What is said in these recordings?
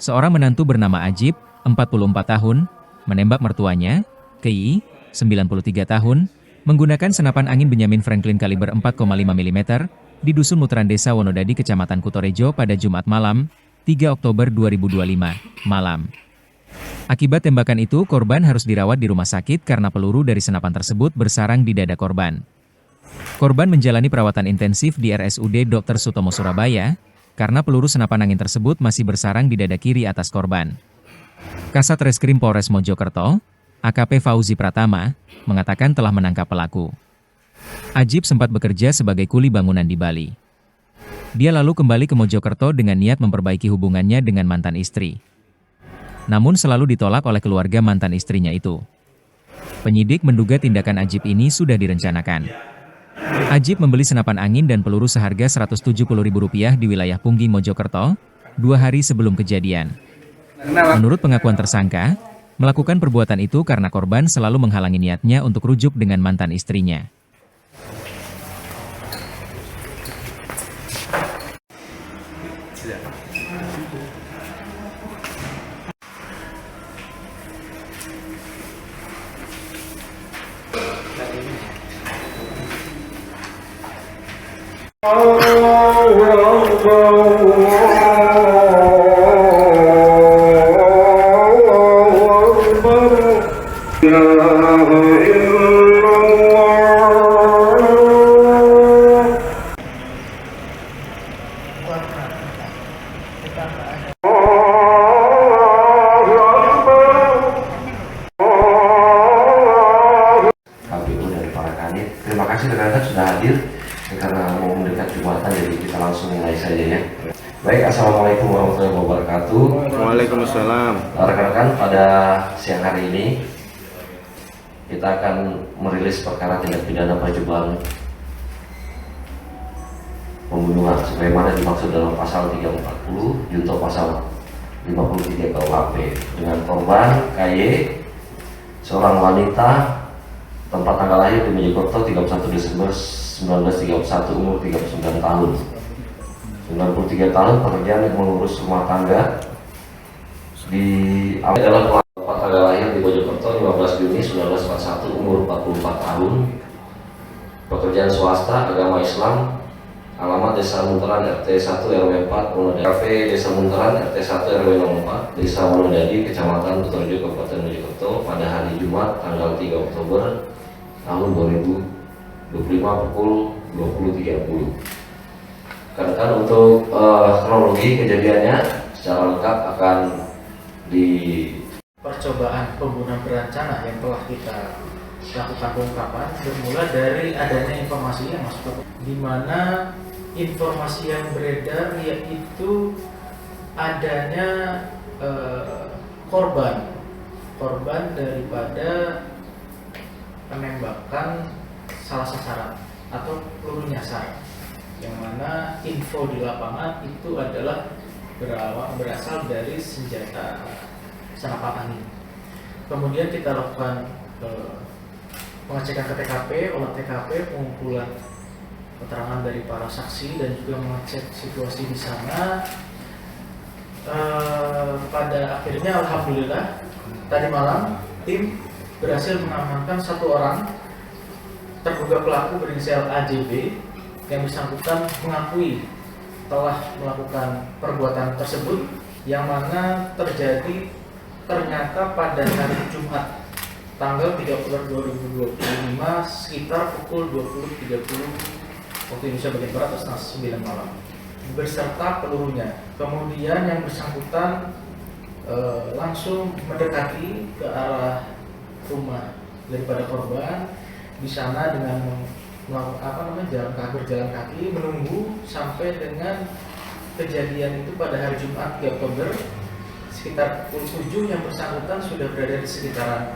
Seorang menantu bernama Ajib, 44 tahun, menembak mertuanya, Kei, 93 tahun, menggunakan senapan angin Benjamin Franklin kaliber 4,5 mm di Dusun Muteran Desa Wonodadi, Kecamatan Kutorejo pada Jumat malam, 3 Oktober 2025, malam. Akibat tembakan itu, korban harus dirawat di rumah sakit karena peluru dari senapan tersebut bersarang di dada korban. Korban menjalani perawatan intensif di RSUD Dr. Sutomo Surabaya, karena peluru senapan angin tersebut masih bersarang di dada kiri atas korban. Kasat Reskrim Polres Mojokerto, AKP Fauzi Pratama, mengatakan telah menangkap pelaku. Ajib sempat bekerja sebagai kuli bangunan di Bali. Dia lalu kembali ke Mojokerto dengan niat memperbaiki hubungannya dengan mantan istri. Namun selalu ditolak oleh keluarga mantan istrinya itu. Penyidik menduga tindakan Ajib ini sudah direncanakan. Ajib membeli senapan angin dan peluru seharga Rp170.000 di wilayah Pungging, Mojokerto, 2 hari sebelum kejadian. Menurut pengakuan tersangka, melakukan perbuatan itu karena korban selalu menghalangi niatnya untuk rujuk dengan mantan istrinya. KPU dari para kanit. Terima kasih rekan-rekan sudah hadir. Karena mau mendekat Jumatan, jadi kita langsung mulai saja ya. Baik, Assalamualaikum warahmatullahi wabarakatuh. Waalaikumsalam. Rekan-rekan, pada siang hari ini kita akan merilis perkara tindak pidana percobaan pembunuhan sebagaimana dimaksud dalam pasal 340 junto pasal 53 KUHP dengan korban KY, seorang wanita, tempat tanggal lahir di Mojokerto 31 Desember 1931, umur 39 tahun. 93 tahun, pekerjaan yang mengurus rumah tangga di dalam tempat tanggal lahir di Mojokerto 15 Juni 1941, umur 44 tahun. Pekerjaan swasta, agama Islam, alamat Desa Munteran RT 1 RW 4 Wonodadi, Cafe Desa Munteran RT 1 RW 04 Desa Wonodadi, Kecamatan Kutorejo, Kabupaten Mojokerto pada hari Jumat tanggal 3 Oktober tahun 2025 pukul 20.30. Karena untuk kronologi kejadiannya secara lengkap akan di percobaan pembunuhan berencana yang telah kita lakukan pengungkapan bermula dari adanya informasi yang masuk, di mana informasi yang beredar yaitu adanya korban daripada penembakan salah sasaran atau peluru nyasar, yang mana info di lapangan itu adalah berasal dari senjata senapan angin. Kemudian kita lakukan pengecekan ke TKP, olah TKP, pengumpulan keterangan dari para saksi dan juga mengecek situasi di sana. Pada akhirnya alhamdulillah tadi malam tim berhasil mengamankan 1 orang terduga pelaku berinisial AJB yang bersangkutan mengakui telah melakukan perbuatan tersebut, yang mana terjadi ternyata pada hari Jumat tanggal 3 Oktober 2025 sekitar pukul 20.30 waktu Indonesia bagian Barat atau setengah 9 malam beserta pelurunya. Kemudian yang bersangkutan langsung mendekati ke arah rumah daripada korban. Di sana dengan berjalan kaki menunggu sampai dengan kejadian itu pada hari Jumat 3 Oktober sekitar pukul 7 yang bersangkutan sudah berada di sekitaran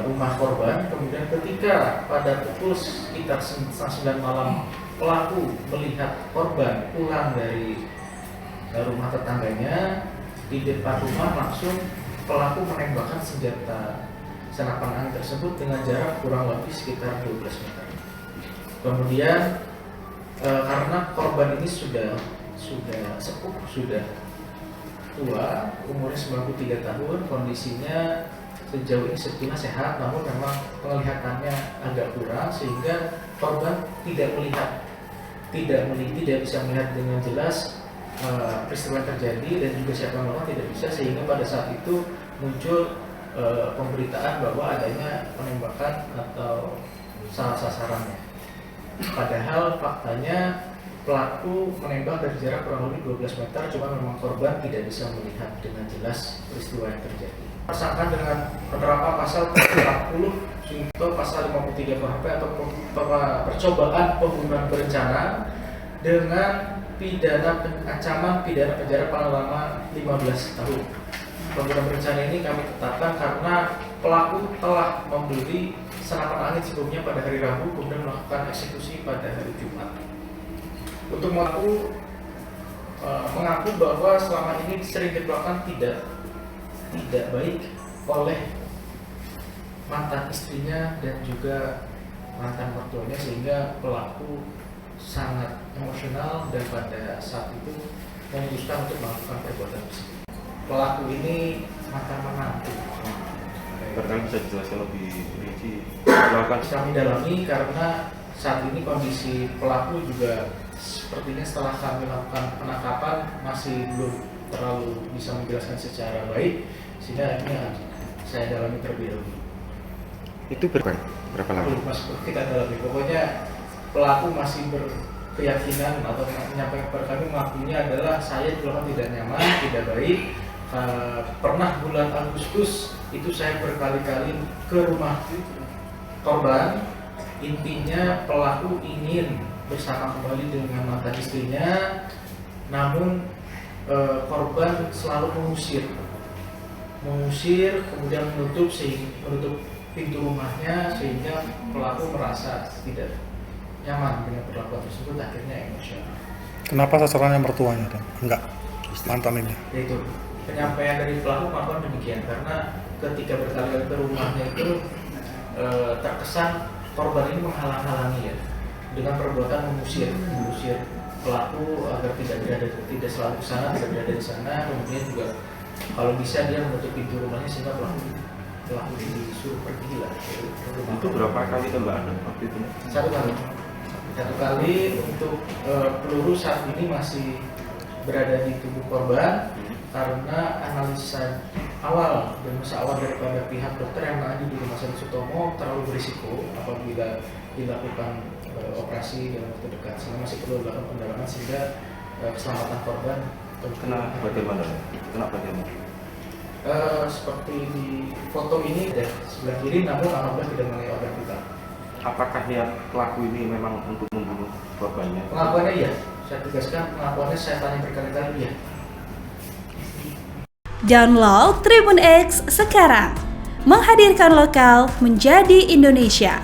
rumah korban. Kemudian ketika pada pukul sekitar setengah 9 malam pelaku melihat korban pulang dari rumah tetangganya, di depan rumah langsung pelaku menembakkan senjata senapan angin tersebut dengan jarak kurang lebih sekitar 12 meter. Kemudian karena karena korban ini sudah sepuh, sudah tua, umurnya 93 tahun, kondisinya sejauh ini sebetulnya sehat, namun memang penglihatannya agak kurang sehingga korban tidak bisa melihat dengan jelas peristiwa yang terjadi dan juga siapa yang melakukan tidak bisa, sehingga pada saat itu muncul pemberitaan bahwa adanya penembakan atau salah sasarannya. Padahal faktanya pelaku menembak dari jarak kurang lebih 12 meter, cuma memang korban tidak bisa melihat dengan jelas peristiwa yang terjadi. Tersangka dengan penerapan pasal 40 junto pasal 53 KUHP atau percobaan pembunuhan berencana dengan pidana ancaman pidana penjara paling lama 15 tahun. Pembunuhan berencana ini kami tetapkan karena pelaku telah membeli senapan angin sebelumnya pada hari Rabu, kemudian melakukan eksekusi pada hari Jumat. Untuk mengaku bahwa selama ini sering diperlakukan tidak baik oleh mantan istrinya dan juga mantan mertuanya, sehingga pelaku sangat emosional dan pada saat itu memutuskan untuk melakukan perbuatan tersebut. Pelaku ini mantan menantu. Barangkali bisa dijelaskan lebih rinci. Kami dalami karena saat ini kondisi pelaku juga sepertinya setelah kami lakukan penangkapan masih belum terlalu bisa menjelaskan secara baik, sehingga ini saya dalami terlebih dahulu. Itu berapa lama? Kita dalami. Pokoknya pelaku masih berkeyakinan atau menyampaikan kepada kami, mengakunya adalah saya juga tidak nyaman, tidak baik. Pernah bulan Agustus itu saya berkali-kali ke rumah korban. Intinya pelaku ingin bersama kembali dengan mantan istrinya, namun korban selalu mengusir, kemudian menutup pintu rumahnya, sehingga pelaku merasa tidak nyaman dengan perlakuan tersebut, akhirnya emosional. Kenapa sasarannya mertuanya dan enggak mantan ini? Yaitu penyampaian dari pelaku melakukan demikian karena ketika berkali-kali ke rumahnya itu terkesan korban ini menghalang-halangi ya dengan perbuatan mengusir pelaku agar tidak selalu di sana, tidak berada di sana. Kemudian juga kalau bisa dia menutup pintu rumahnya sehingga pelaku disuruh pergi lah. Itu berapa kali tembakan waktu itu? Satu kali untuk peluru saat ini masih berada di tubuh korban karena analisa awal daripada pihak dokter yang menangani di Rumah Sakit Sutomo terlalu berisiko apabila dilakukan operasi dalam waktu dekat, sehingga masih perlu dilakukan pendalaman sehingga keselamatan korban. Kena bagian mana? Seperti di foto ini ada sebelah kiri, namun alhamdulillah tidak mengenai organ vital. Apakah niat pelaku ini memang untuk membunuh korbannya? Pengakuannya iya, saya tegaskan pengakuannya, saya tanya berkali-kali iya. Download Tribun X sekarang, menghadirkan lokal menjadi Indonesia.